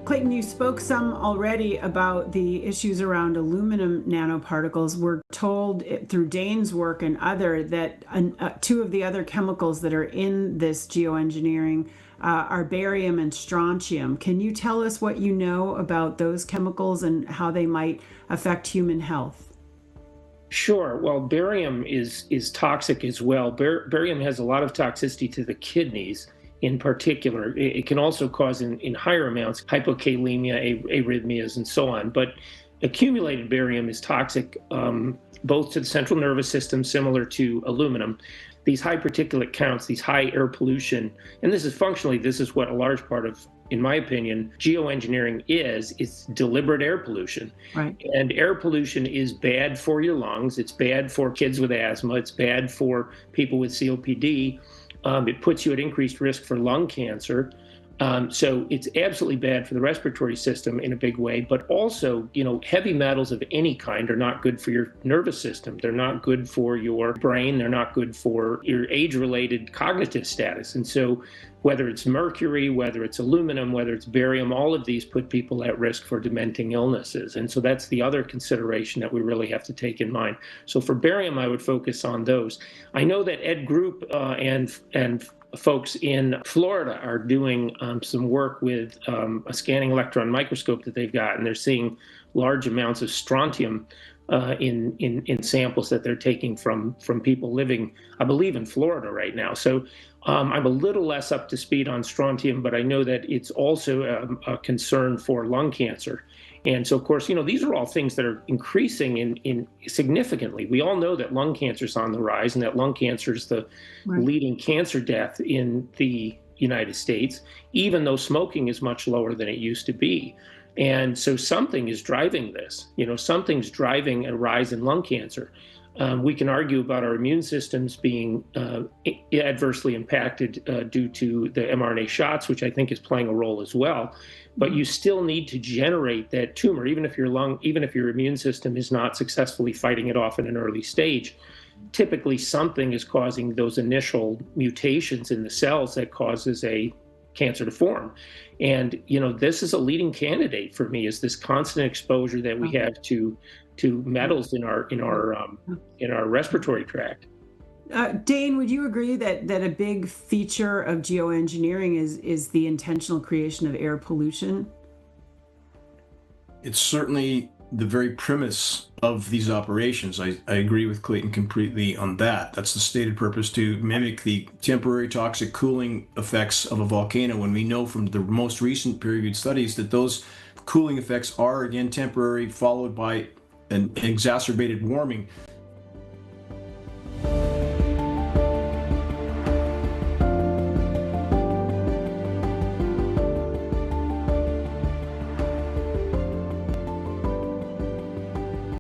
Clayton, you spoke some already about the issues around aluminum nanoparticles. We're told through Dane's work and other that two of the other chemicals that are in this geoengineering are barium and strontium. Can you tell us what you know about those chemicals and how they might affect human health? Sure. Well, barium is toxic as well. Barium has a lot of toxicity to the kidneys in particular. It can also cause in higher amounts hypokalemia, arrhythmias, and so on. But accumulated barium is toxic both to the central nervous system, similar to aluminum. These high particulate counts, these high air pollution, and this is what a large part of, in my opinion, geoengineering is. It's deliberate air pollution. Right. And air pollution is bad for your lungs. It's bad for kids with asthma. It's bad for people with COPD. It puts you at increased risk for lung cancer. So it's absolutely bad for the respiratory system in a big way, but also, heavy metals of any kind are not good for your nervous system. They're not good for your brain. They're not good for your age-related cognitive status. And so whether it's mercury, whether it's aluminum, whether it's barium, all of these put people at risk for dementing illnesses. And so that's the other consideration that we really have to take in mind. So for barium, I would focus on those. I know that Ed Group and folks in Florida are doing some work with a scanning electron microscope that they've got, and they're seeing large amounts of strontium in samples that they're taking from people living, I believe, in Florida right now. So I'm a little less up to speed on strontium, but I know that it's also a concern for lung cancer. And so, of course, these are all things that are increasing in significantly. We all know that lung cancer is on the rise and that lung cancer is the leading cancer death in the United States, even though smoking is much lower than it used to be. And so something is driving this. Something's driving a rise in lung cancer. We can argue about our immune systems being adversely impacted due to the mRNA shots, which I think is playing a role as well. But you still need to generate that tumor, even if your immune system is not successfully fighting it off in an early stage. Typically, something is causing those initial mutations in the cells that causes a cancer to form. And this is a leading candidate for me, is this constant exposure that we have to metals in our respiratory tract. Dane, would you agree that a big feature of geoengineering is the intentional creation of air pollution? It's certainly the very premise of these operations. I agree with Clayton completely on that. That's the stated purpose, to mimic the temporary toxic cooling effects of a volcano, when we know from the most recent peer-reviewed studies that those cooling effects are, again, temporary, followed by an exacerbated warming